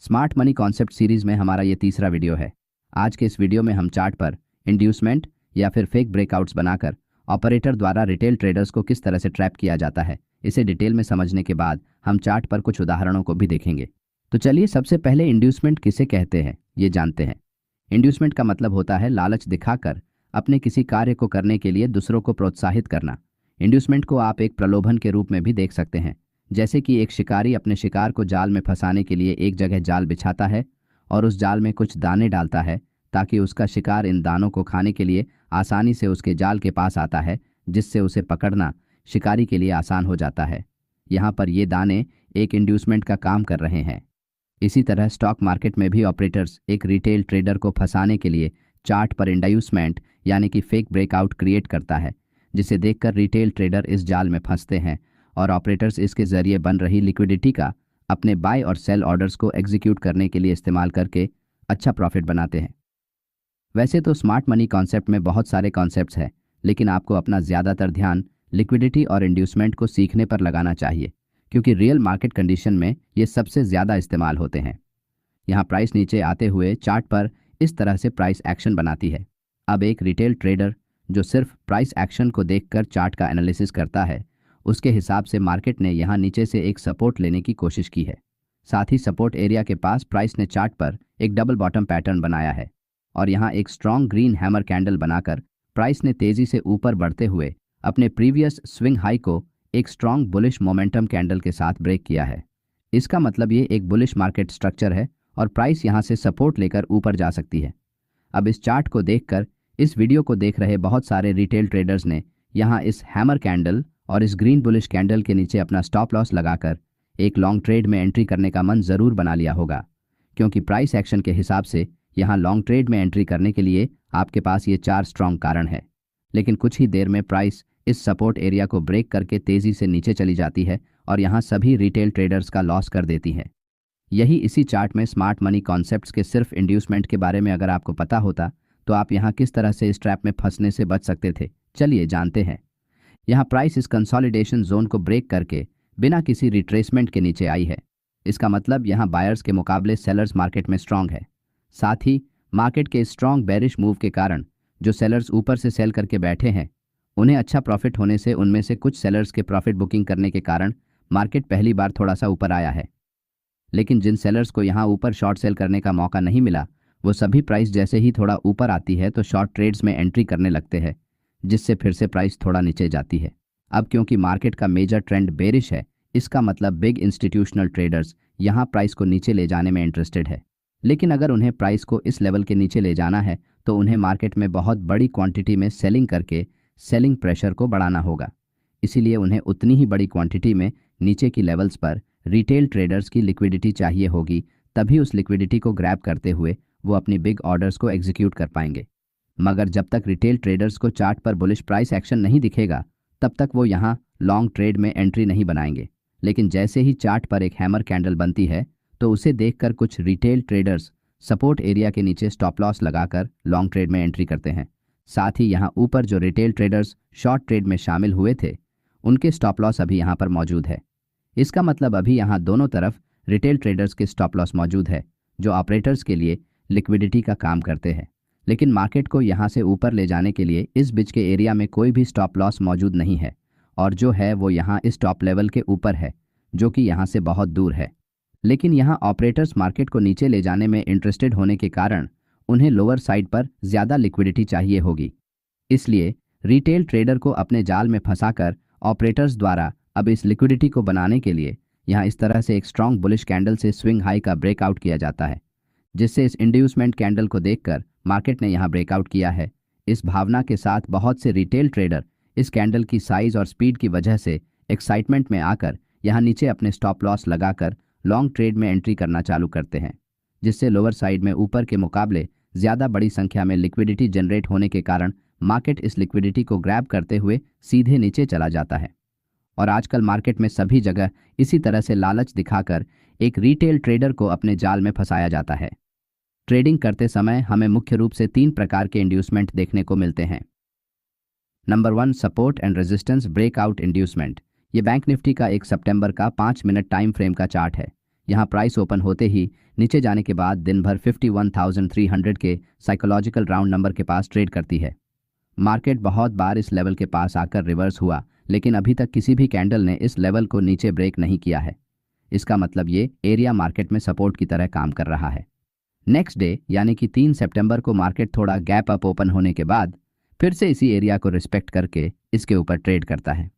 Smart money concept series में हमारा ये तीसरा वीडियो है। आज के इस वीडियो में हम चार्ट पर इंड्यूसमेंट या फिर फेक ब्रेकआउट्स बनाकर ऑपरेटर द्वारा रिटेल ट्रेडर्स को किस तरह से ट्रैप किया जाता है, इसे डिटेल में समझने के बाद हम चार्ट पर कुछ उदाहरणों को भी देखेंगे। तो चलिए सबसे पहले इंड्यूसमेंट किसे कहते हैं ये जानते हैं। इंड्यूसमेंट का मतलब होता है लालच दिखाकर अपने किसी कार्य को करने के लिए दूसरों को प्रोत्साहित करना। इंड्यूसमेंट को आप एक प्रलोभन के रूप में भी देख सकते हैं, जैसे कि एक शिकारी अपने शिकार को जाल में फंसाने के लिए एक जगह जाल बिछाता है और उस जाल में कुछ दाने डालता है ताकि उसका शिकार इन दानों को खाने के लिए आसानी से उसके जाल के पास आता है, जिससे उसे पकड़ना शिकारी के लिए आसान हो जाता है। यहाँ पर ये दाने एक इंड्यूसमेंट का काम कर रहे हैं। इसी तरह स्टॉक मार्केट में भी ऑपरेटर्स एक रिटेल ट्रेडर को फंसाने के लिए चार्ट पर इंड्यूसमेंट यानी कि फेक ब्रेकआउट क्रिएट करता है, जिसे देखकर रिटेल ट्रेडर इस जाल में फंसते हैं और ऑपरेटर्स इसके जरिए बन रही लिक्विडिटी का अपने बाय और सेल ऑर्डर्स को एग्जीक्यूट करने के लिए इस्तेमाल करके अच्छा प्रॉफिट बनाते हैं। वैसे तो स्मार्ट मनी कॉन्सेप्ट में बहुत सारे कॉन्सेप्ट्स हैं, लेकिन आपको अपना ज़्यादातर ध्यान लिक्विडिटी और इंड्यूसमेंट को सीखने पर लगाना चाहिए, क्योंकि रियल मार्केट कंडीशन में ये सबसे ज़्यादा इस्तेमाल होते हैं। यहाँ प्राइस नीचे आते हुए चार्ट पर इस तरह से प्राइस एक्शन बनाती है। अब एक रिटेल ट्रेडर जो सिर्फ प्राइस एक्शन को देखकर चार्ट का एनालिसिस करता है, उसके हिसाब से मार्केट ने यहाँ नीचे से एक सपोर्ट लेने की कोशिश की है। साथ ही सपोर्ट एरिया के पास प्राइस ने चार्ट पर एक डबल बॉटम पैटर्न बनाया है और यहाँ एक स्ट्रॉन्ग ग्रीन हैमर कैंडल बनाकर प्राइस ने तेजी से ऊपर बढ़ते हुए अपने प्रीवियस स्विंग हाई को एक स्ट्रॉन्ग बुलिश मोमेंटम कैंडल के साथ ब्रेक किया है। इसका मतलब ये एक बुलिश मार्केट स्ट्रक्चर है और प्राइस यहाँ से सपोर्ट लेकर ऊपर जा सकती है। अब इस चार्ट को देखकर इस वीडियो को देख रहे बहुत सारे रिटेल ट्रेडर्स ने यहाँ इस हैमर कैंडल और इस ग्रीन बुलिश कैंडल के नीचे अपना स्टॉप लॉस लगाकर एक लॉन्ग ट्रेड में एंट्री करने का मन ज़रूर बना लिया होगा, क्योंकि प्राइस एक्शन के हिसाब से यहाँ लॉन्ग ट्रेड में एंट्री करने के लिए आपके पास ये 4 स्ट्रॉन्ग कारण है। लेकिन कुछ ही देर में प्राइस इस सपोर्ट एरिया को ब्रेक करके तेज़ी से नीचे चली जाती है और यहाँ सभी रिटेल ट्रेडर्स का लॉस कर देती है। यही इसी चार्ट में स्मार्ट मनी कॉन्सेप्ट्स के सिर्फ इंड्यूसमेंट के बारे में अगर आपको पता होता तो आप यहाँ किस तरह से इस ट्रैप में फंसने से बच सकते थे, चलिए जानते हैं। यहाँ प्राइस इस कंसोलिडेशन जोन को ब्रेक करके बिना किसी रिट्रेसमेंट के नीचे आई है। इसका मतलब यहाँ बायर्स के मुकाबले सेलर्स मार्केट में स्ट्रांग है। साथ ही मार्केट के स्ट्रांग बेरिश मूव के कारण जो सेलर्स ऊपर से सेल करके बैठे हैं, उन्हें अच्छा प्रॉफिट होने से उनमें से कुछ सेलर्स के प्रॉफिट बुकिंग करने के कारण मार्केट पहली बार थोड़ा सा ऊपर आया है। लेकिन जिन सेलर्स को यहाँ ऊपर शॉर्ट सेल करने का मौका नहीं मिला, वो सभी प्राइस जैसे ही थोड़ा ऊपर आती है तो शॉर्ट ट्रेड्स में एंट्री करने लगते हैं, जिससे फिर से प्राइस थोड़ा नीचे जाती है। अब क्योंकि मार्केट का मेजर ट्रेंड बेरिश है, इसका मतलब बिग इंस्टीट्यूशनल ट्रेडर्स यहाँ प्राइस को नीचे ले जाने में इंटरेस्टेड है। लेकिन अगर उन्हें प्राइस को इस लेवल के नीचे ले जाना है तो उन्हें मार्केट में बहुत बड़ी क्वांटिटी में सेलिंग करके सेलिंग प्रेशर को बढ़ाना होगा। इसीलिए उन्हें उतनी ही बड़ी क्वांटिटी में नीचे की लेवल्स पर रिटेल ट्रेडर्स की लिक्विडिटी चाहिए होगी, तभी उस लिक्विडिटी को ग्रैब करते हुए वो अपनी बिग ऑर्डर्स को एग्जीक्यूट कर पाएंगे। मगर जब तक रिटेल ट्रेडर्स को चार्ट पर बुलिश प्राइस एक्शन नहीं दिखेगा, तब तक वो यहाँ लॉन्ग ट्रेड में एंट्री नहीं बनाएंगे। लेकिन जैसे ही चार्ट पर एक हैमर कैंडल बनती है तो उसे देखकर कुछ रिटेल ट्रेडर्स सपोर्ट एरिया के नीचे स्टॉप लॉस लगाकर लॉन्ग ट्रेड में एंट्री करते हैं। साथ ही यहाँ ऊपर जो रिटेल ट्रेडर्स शॉर्ट ट्रेड में शामिल हुए थे, उनके स्टॉप लॉस अभी यहाँ पर मौजूद है। इसका मतलब अभी यहाँ दोनों तरफ रिटेल ट्रेडर्स के स्टॉप लॉस मौजूद है, जो ऑपरेटर्स के लिए लिक्विडिटी का काम करते हैं। लेकिन मार्केट को यहाँ से ऊपर ले जाने के लिए इस बीच के एरिया में कोई भी स्टॉप लॉस मौजूद नहीं है, और जो है वो यहाँ इस टॉप लेवल के ऊपर है, जो कि यहाँ से बहुत दूर है। लेकिन यहाँ ऑपरेटर्स मार्केट को नीचे ले जाने में इंटरेस्टेड होने के कारण उन्हें लोअर साइड पर ज़्यादा लिक्विडिटी चाहिए होगी। इसलिए रिटेल ट्रेडर को अपने जाल में फंसाकर ऑपरेटर्स द्वारा अब इस लिक्विडिटी को बनाने के लिए यहाँ इस तरह से एक स्ट्रॉन्ग बुलिश कैंडल से स्विंग हाई का ब्रेकआउट किया जाता है, जिससे इस इंड्यूसमेंट कैंडल को देखकर मार्केट ने यहाँ ब्रेकआउट किया है। इस भावना के साथ बहुत से रिटेल ट्रेडर इस कैंडल की साइज और स्पीड की वजह से एक्साइटमेंट में आकर यहाँ नीचे अपने स्टॉप लॉस लगाकर लॉन्ग ट्रेड में एंट्री करना चालू करते हैं, जिससे लोअर साइड में ऊपर के मुकाबले ज़्यादा बड़ी संख्या में लिक्विडिटी जनरेट होने के कारण मार्केट इस लिक्विडिटी को ग्रैब करते हुए सीधे नीचे चला जाता है। और आजकल मार्केट में सभी जगह इसी तरह से लालच दिखाकर एक रिटेल ट्रेडर को अपने जाल में फंसाया जाता है। ट्रेडिंग करते समय हमें मुख्य रूप से 3 प्रकार के इंड्यूसमेंट देखने को मिलते हैं। Number 1, support and resistance breakout inducement. ये बैंक निफ्टी का 1 सितंबर का 5 मिनट टाइम फ्रेम का चार्ट है। यहाँ प्राइस ओपन होते ही नीचे जाने के बाद दिन भर 51,300 के साइकोलॉजिकल राउंड नंबर के पास ट्रेड करती है। मार्केट बहुत बार इस लेवल के पास आकर रिवर्स हुआ, लेकिन अभी तक किसी भी कैंडल ने इस लेवल को नीचे ब्रेक नहीं किया है। इसका मतलब ये एरिया मार्केट में सपोर्ट की तरह काम कर रहा है। नेक्स्ट डे यानी कि 3 सितंबर को मार्केट थोड़ा गैप अप ओपन होने के बाद फिर से इसी एरिया को रिस्पेक्ट करके इसके ऊपर ट्रेड करता है,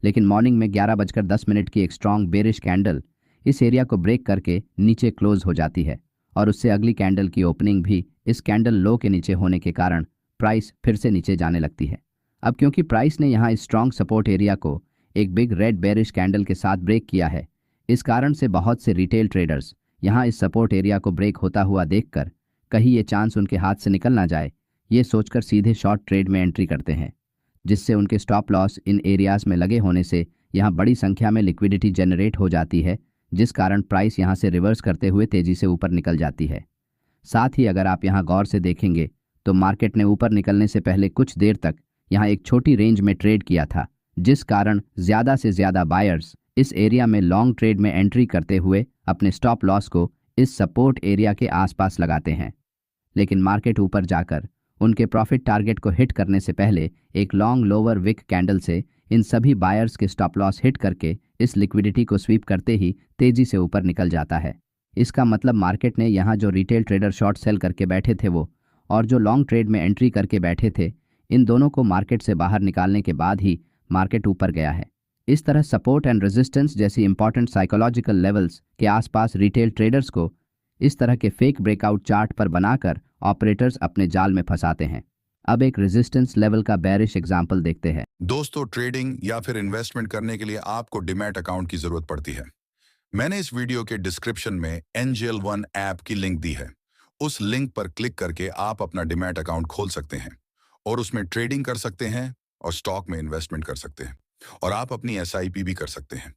लेकिन मॉर्निंग में 11:10 की एक स्ट्रॉन्ग बेरिश कैंडल इस एरिया को ब्रेक करके नीचे क्लोज हो जाती है और उससे अगली कैंडल की ओपनिंग भी इस कैंडल लो के नीचे होने के कारण प्राइस फिर से नीचे जाने लगती है। अब क्योंकि प्राइस ने यहाँ इस स्ट्रॉन्ग सपोर्ट एरिया को एक बिग रेड बेरिश कैंडल के साथ ब्रेक किया है, इस कारण से बहुत से रिटेल ट्रेडर्स यहाँ इस सपोर्ट एरिया को ब्रेक होता हुआ देखकर कहीं ये चांस उनके हाथ से निकल ना जाए, ये सोचकर सीधे शॉर्ट ट्रेड में एंट्री करते हैं, जिससे उनके स्टॉप लॉस इन एरियाज में लगे होने से यहाँ बड़ी संख्या में लिक्विडिटी जनरेट हो जाती है, जिस कारण प्राइस यहाँ से रिवर्स करते हुए तेजी से ऊपर निकल जाती है। साथ ही अगर आप यहाँ गौर से देखेंगे तो मार्केट ने ऊपर निकलने से पहले कुछ देर तक यहाँ एक छोटी रेंज में ट्रेड किया था, जिस कारण ज़्यादा से ज़्यादा बायर्स इस एरिया में लॉन्ग ट्रेड में एंट्री करते हुए अपने स्टॉप लॉस को इस सपोर्ट एरिया के आसपास लगाते हैं। लेकिन मार्केट ऊपर जाकर उनके प्रॉफिट टारगेट को हिट करने से पहले एक लॉन्ग लोअर विक कैंडल से इन सभी बायर्स के स्टॉप लॉस हिट करके इस लिक्विडिटी को स्वीप करते ही तेजी से ऊपर निकल जाता है। इसका मतलब मार्केट ने यहाँ जो रिटेल ट्रेडर शॉर्ट सेल करके बैठे थे वो और जो लॉन्ग ट्रेड में एंट्री करके बैठे थे, इन दोनों को मार्केट से बाहर निकालने के बाद ही मार्केट ऊपर गया है। इस तरह सपोर्ट एंड रेजिस्टेंस जैसी इंपॉर्टेंट साइकोलॉजिकल लेवल्स के आसपास रिटेल ट्रेडर्स को इस तरह के फेक ब्रेकआउट चार्ट पर बनाकर ऑपरेटर्स अपने जाल में फंसाते हैं। अब एक रेजिस्टेंस लेवल का बेरिश एग्जांपल देखते हैं। दोस्तों, ट्रेडिंग या फिर इन्वेस्टमेंट करने के लिए आपको डीमैट अकाउंट की जरूरत पड़ती है। मैंने इस वीडियो के डिस्क्रिप्शन में एंजल वन ऐप की लिंक दी है। उस लिंक पर क्लिक करके आप अपना डीमैट अकाउंट खोल सकते हैं और उसमें ट्रेडिंग कर सकते हैं और स्टॉक में इन्वेस्टमेंट कर सकते हैं और आप अपनी एसआईपी भी कर सकते हैं।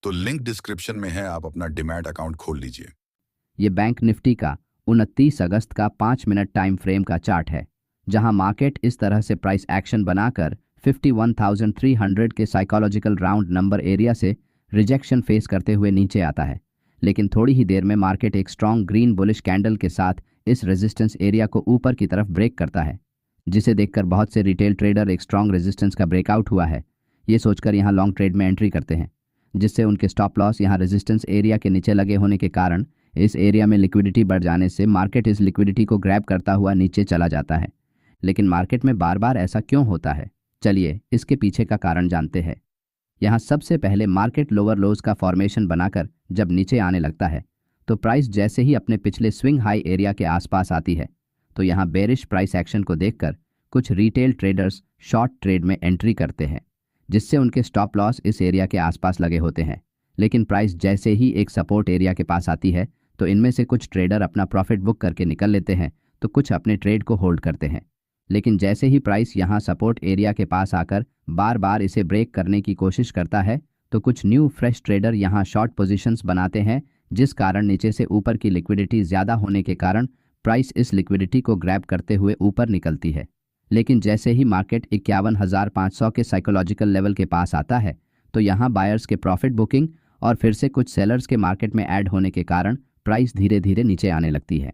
तो लिंक डिस्क्रिप्शन में है, आप अपना डीमैट अकाउंट खोल लीजिए। ये बैंक निफ्टी का 29 अगस्त का 5 मिनट टाइम फ्रेम का चार्ट है, जहां मार्केट इस तरह से प्राइस एक्शन बनाकर 51,300 के साइकोलॉजिकल राउंड नंबर एरिया से रिजेक्शन फेस करते हुए नीचे आता है। लेकिन थोड़ी ही देर में मार्केट एक स्ट्रॉन्ग ग्रीन बुलिश कैंडल के साथ इस रेजिस्टेंस एरिया को ऊपर की तरफ ब्रेक करता है, जिसे देखकर बहुत से रिटेल ट्रेडर एक स्ट्रॉन्ग रेजिस्टेंस का ब्रेकआउट हुआ है ये सोचकर यहाँ लॉन्ग ट्रेड में एंट्री करते हैं, जिससे उनके स्टॉप लॉस यहाँ रेजिस्टेंस एरिया के नीचे लगे होने के कारण इस एरिया में लिक्विडिटी बढ़ जाने से मार्केट इस लिक्विडिटी को ग्रैब करता हुआ नीचे चला जाता है। लेकिन मार्केट में बार बार ऐसा क्यों होता है, चलिए इसके पीछे का कारण जानते हैं। यहाँ सबसे पहले मार्केट लोअर लोज का फॉर्मेशन बनाकर जब नीचे आने लगता है तो प्राइस जैसे ही अपने पिछले स्विंग हाई एरिया के आसपास आती है तो यहाँ बेरिश प्राइस एक्शन को देखकर कुछ रिटेल ट्रेडर्स शॉर्ट ट्रेड में एंट्री करते हैं, जिससे उनके स्टॉप लॉस इस एरिया के आसपास लगे होते हैं। लेकिन प्राइस जैसे ही एक सपोर्ट एरिया के पास आती है तो इनमें से कुछ ट्रेडर अपना प्रॉफिट बुक करके निकल लेते हैं तो कुछ अपने ट्रेड को होल्ड करते हैं। लेकिन जैसे ही प्राइस यहाँ सपोर्ट एरिया के पास आकर बार बार इसे ब्रेक करने की कोशिश करता है तो कुछ न्यू फ्रेश ट्रेडर यहाँ शॉर्ट पोजीशंस बनाते हैं, जिस कारण नीचे से ऊपर की लिक्विडिटी ज़्यादा होने के कारण प्राइस इस लिक्विडिटी को ग्रैब करते हुए ऊपर निकलती है। लेकिन जैसे ही मार्केट 51,500 के साइकोलॉजिकल लेवल के पास आता है तो यहाँ बायर्स के प्रॉफिट बुकिंग और फिर से कुछ सेलर्स के मार्केट में ऐड होने के कारण प्राइस धीरे धीरे नीचे आने लगती है।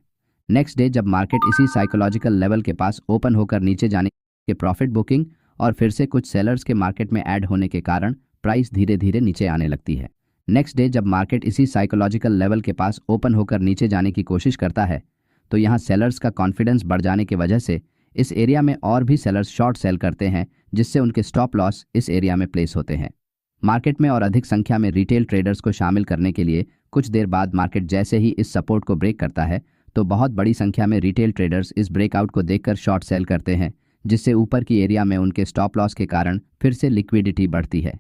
नेक्स्ट डे जब मार्केट इसी साइकोलॉजिकल लेवल के पास ओपन होकर नीचे जाने के प्रॉफिट बुकिंग और फिर से कुछ सेलर्स के मार्केट में ऐड होने के कारण प्राइस धीरे धीरे नीचे आने लगती है। नेक्स्ट डे जब मार्केट इसी साइकोलॉजिकल लेवल के पास ओपन होकर नीचे जाने की कोशिश करता है तो यहाँ सेलर्स का कॉन्फिडेंस बढ़ जाने की वजह से इस एरिया में और भी सेलर्स शॉर्ट सेल करते हैं, जिससे उनके स्टॉप लॉस इस एरिया में प्लेस होते हैं। मार्केट में और अधिक संख्या में रिटेल ट्रेडर्स को शामिल करने के लिए कुछ देर बाद मार्केट जैसे ही इस सपोर्ट को ब्रेक करता है तो बहुत बड़ी संख्या में रिटेल ट्रेडर्स इस ब्रेकआउट को देखकर शॉर्ट सेल करते हैं, जिससे ऊपर की एरिया में उनके स्टॉप लॉस के कारण फिर से लिक्विडिटी बढ़ती है,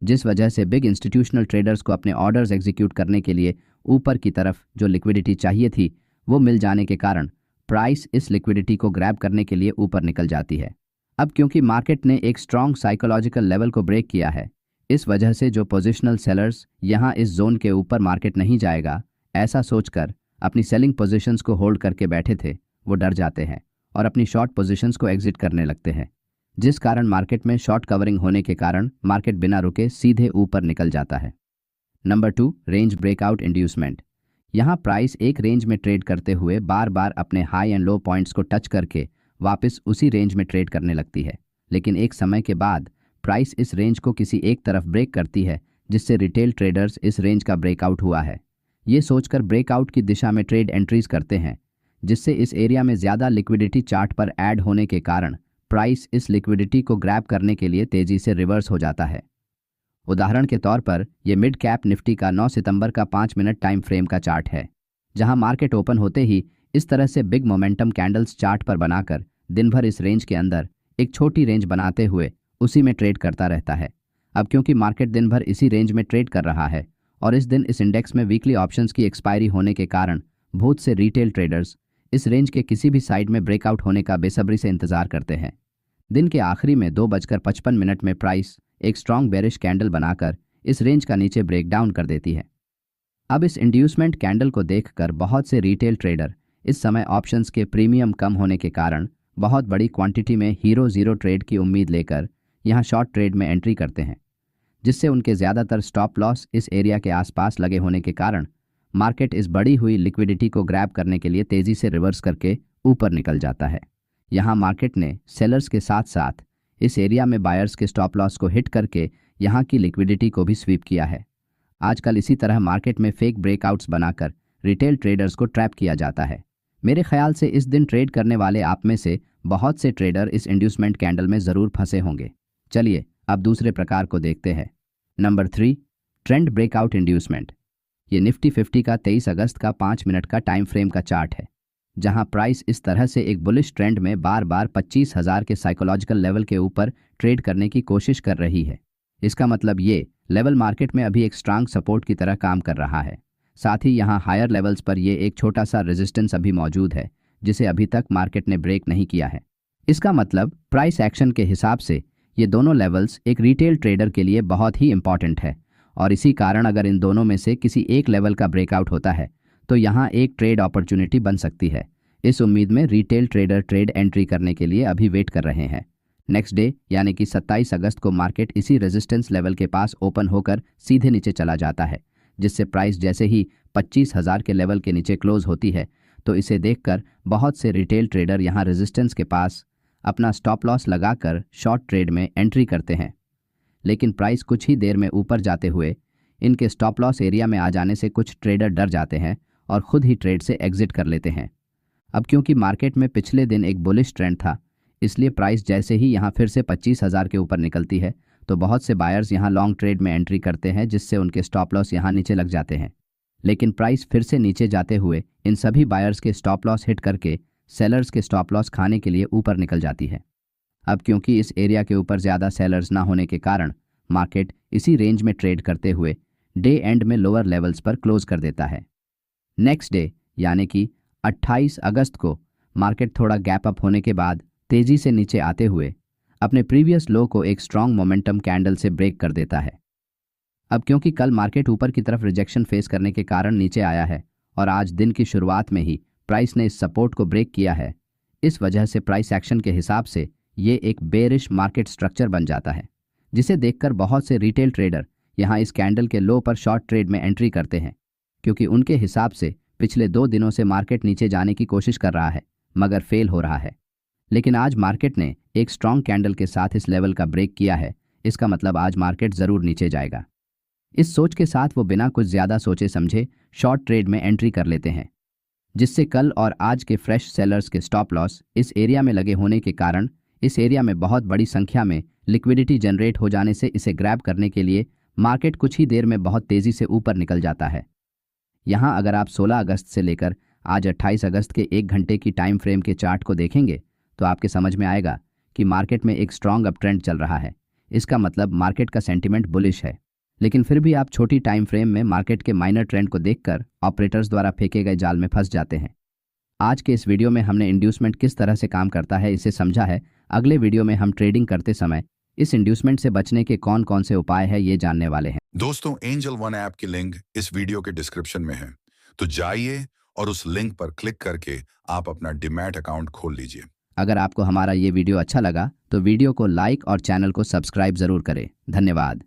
जिस वजह से बिग इंस्टीट्यूशनल ट्रेडर्स को अपने ऑर्डर्स एग्जीक्यूट करने के लिए ऊपर की तरफ जो लिक्विडिटी चाहिए थी वो मिल जाने के कारण प्राइस इस लिक्विडिटी को ग्रैब करने के लिए ऊपर निकल जाती है। अब क्योंकि मार्केट ने एक स्ट्रॉन्ग साइकोलॉजिकल लेवल को ब्रेक किया है, इस वजह से जो पोजिशनल सेलर्स यहाँ इस जोन के ऊपर मार्केट नहीं जाएगा ऐसा सोचकर अपनी सेलिंग पोजीशंस को होल्ड करके बैठे थे, वो डर जाते हैं और अपनी शॉर्ट पोजीशंस को एग्जिट करने लगते हैं, जिस कारण मार्केट में शॉर्ट कवरिंग होने के कारण मार्केट बिना रुके सीधे ऊपर निकल जाता है। Number 2, range breakout inducement. यहाँ प्राइस एक रेंज में ट्रेड करते हुए बार बार अपने हाई एंड लो पॉइंट्स को टच करके वापस उसी रेंज में ट्रेड करने लगती है, लेकिन एक समय के बाद प्राइस इस रेंज को किसी एक तरफ ब्रेक करती है, जिससे रिटेल ट्रेडर्स इस रेंज का ब्रेकआउट हुआ है ये सोचकर ब्रेकआउट की दिशा में ट्रेड एंट्रीज करते हैं, जिससे इस एरिया में ज़्यादा लिक्विडिटी चार्ट पर ऐड होने के कारण प्राइस इस लिक्विडिटी को ग्रैब करने के लिए तेज़ी से रिवर्स हो जाता है। उदाहरण के तौर पर यह मिड कैप निफ्टी का 9 सितंबर का 5 मिनट टाइम फ्रेम का चार्ट है, जहां मार्केट ओपन होते ही इस तरह से बिग मोमेंटम कैंडल्स चार्ट पर बनाकर दिन भर इस रेंज के अंदर एक छोटी रेंज बनाते हुए उसी में ट्रेड करता रहता है। अब क्योंकि मार्केट दिन भर इसी रेंज में ट्रेड कर रहा है और इस दिन इस इंडेक्स में वीकली ऑप्शंस की एक्सपायरी होने के कारण बहुत से रिटेल ट्रेडर्स इस रेंज के किसी भी साइड में ब्रेकआउट होने का बेसब्री से इंतजार करते हैं। दिन के आखिरी में 2:55 में प्राइस एक स्ट्रॉन्ग बेरिश कैंडल बनाकर इस रेंज का नीचे ब्रेकडाउन कर देती है। अब इस इंड्यूसमेंट कैंडल को देखकर बहुत से रिटेल ट्रेडर इस समय ऑप्शंस के प्रीमियम कम होने के कारण बहुत बड़ी क्वांटिटी में हीरो जीरो ट्रेड की उम्मीद लेकर यहां शॉर्ट ट्रेड में एंट्री करते हैं, जिससे उनके ज़्यादातर स्टॉप लॉस इस एरिया के आसपास लगे होने के कारण मार्केट इस बढ़ी हुई लिक्विडिटी को ग्रैब करने के लिए तेज़ी से रिवर्स करके ऊपर निकल जाता है। यहाँ मार्केट ने सेलर्स के साथ साथ इस एरिया में बायर्स के स्टॉप लॉस को हिट करके यहाँ की लिक्विडिटी को भी स्वीप किया है। आजकल इसी तरह मार्केट में फेक ब्रेकआउट्स बनाकर रिटेल ट्रेडर्स को ट्रैप किया जाता है। मेरे ख्याल से इस दिन ट्रेड करने वाले आप में से बहुत से ट्रेडर इस इंड्यूसमेंट कैंडल में ज़रूर फंसे होंगे। चलिए अब दूसरे प्रकार को देखते हैं। Number 3, trend breakout inducement. ये निफ्टी 50 का 23 अगस्त का 5 मिनट का टाइम फ्रेम का चार्ट है, जहां प्राइस इस तरह से एक बुलिश ट्रेंड में बार बार 25,000 के साइकोलॉजिकल लेवल के ऊपर ट्रेड करने की कोशिश कर रही है। इसका मतलब ये लेवल मार्केट में अभी एक स्ट्रांग सपोर्ट की तरह काम कर रहा है। साथ ही यहाँ हायर लेवल्स पर ये एक छोटा सा रेजिस्टेंस अभी मौजूद है, जिसे अभी तक मार्केट ने ब्रेक नहीं किया है। इसका मतलब प्राइस एक्शन के हिसाब से ये दोनों लेवल्स एक रिटेल ट्रेडर के लिए बहुत ही इंपॉर्टेंट है, और इसी कारण अगर इन दोनों में से किसी एक लेवल का ब्रेकआउट होता है तो यहाँ एक ट्रेड अपॉर्चुनिटी बन सकती है। इस उम्मीद में रिटेल ट्रेडर ट्रेड एंट्री करने के लिए अभी वेट कर रहे हैं। नेक्स्ट डे यानी कि 27 अगस्त को मार्केट इसी रेजिस्टेंस लेवल के पास ओपन होकर सीधे नीचे चला जाता है, जिससे प्राइस जैसे ही 25,000 के लेवल के नीचे क्लोज होती है तो इसे देखकर बहुत से रिटेल ट्रेडर यहाँ रेजिस्टेंस के पास अपना स्टॉप लॉस लगाकर शॉर्ट ट्रेड में एंट्री करते हैं। लेकिन प्राइस कुछ ही देर में ऊपर जाते हुए इनके स्टॉप लॉस एरिया में आ जाने से कुछ ट्रेडर डर जाते हैं और खुद ही ट्रेड से एग्जिट कर लेते हैं। अब क्योंकि मार्केट में पिछले दिन एक बुलिश ट्रेंड था, इसलिए प्राइस जैसे ही यहाँ फिर से 25,000 के ऊपर निकलती है तो बहुत से बायर्स यहाँ लॉन्ग ट्रेड में एंट्री करते हैं, जिससे उनके स्टॉप लॉस यहाँ नीचे लग जाते हैं। लेकिन प्राइस फिर से नीचे जाते हुए इन सभी बायर्स के स्टॉप लॉस हिट करके सेलर्स के स्टॉप लॉस खाने के लिए ऊपर निकल जाती है। अब क्योंकि इस एरिया के ऊपर ज़्यादा सेलर्स ना होने के कारण मार्केट इसी रेंज में ट्रेड करते हुए डे एंड में लोअर लेवल्स पर क्लोज कर देता है। नेक्स्ट डे यानी कि 28 अगस्त को मार्केट थोड़ा गैप अप होने के बाद तेज़ी से नीचे आते हुए अपने प्रीवियस लो को एक स्ट्रॉन्ग मोमेंटम कैंडल से ब्रेक कर देता है। अब क्योंकि कल मार्केट ऊपर की तरफ रिजेक्शन फेस करने के कारण नीचे आया है और आज दिन की शुरुआत में ही प्राइस ने इस सपोर्ट को ब्रेक किया है, इस वजह से प्राइस एक्शन के हिसाब से ये एक बेरिश मार्केट स्ट्रक्चर बन जाता है, जिसे देखकर बहुत से रिटेल ट्रेडर यहाँ इस कैंडल के लो पर शॉर्ट ट्रेड में एंट्री करते हैं, क्योंकि उनके हिसाब से पिछले 2 दिनों से मार्केट नीचे जाने की कोशिश कर रहा है मगर फेल हो रहा है। लेकिन आज मार्केट ने एक स्ट्रॉन्ग कैंडल के साथ इस लेवल का ब्रेक किया है, इसका मतलब आज मार्केट ज़रूर नीचे जाएगा। इस सोच के साथ वो बिना कुछ ज़्यादा सोचे समझे शॉर्ट ट्रेड में एंट्री कर लेते हैं, जिससे कल और आज के फ्रेश सेलर्स के स्टॉप लॉस इस एरिया में लगे होने के कारण इस एरिया में बहुत बड़ी संख्या में लिक्विडिटी जनरेट हो जाने से इसे ग्रैब करने के लिए मार्केट कुछ ही देर में बहुत तेज़ी से ऊपर निकल जाता है। यहाँ अगर आप 16 अगस्त से लेकर आज 28 अगस्त के 1 घंटे की टाइम फ्रेम के चार्ट को देखेंगे तो आपके समझ में आएगा कि मार्केट में एक स्ट्रॉन्ग अप ट्रेंड चल रहा है। इसका मतलब मार्केट का सेंटिमेंट बुलिश है। लेकिन फिर भी आप छोटी टाइम फ्रेम में मार्केट के माइनर ट्रेंड को देखकर ऑपरेटर्स द्वारा फेंके गए जाल में फंस जाते हैं। आज के इस वीडियो में हमने इंड्यूसमेंट किस तरह से काम करता है इसे समझा है। अगले वीडियो में हम ट्रेडिंग करते समय इस इंड्यूसमेंट से बचने के कौन कौन से उपाय है ये जानने वाले हैं। दोस्तों, एंजल वन ऐप की लिंक इस वीडियो के डिस्क्रिप्शन में है, तो जाइए और उस लिंक पर क्लिक करके आप अपना डीमैट अकाउंट खोल लीजिए। अगर आपको हमारा ये वीडियो अच्छा लगा तो वीडियो को लाइक और चैनल को सब्सक्राइब जरूर करें। धन्यवाद।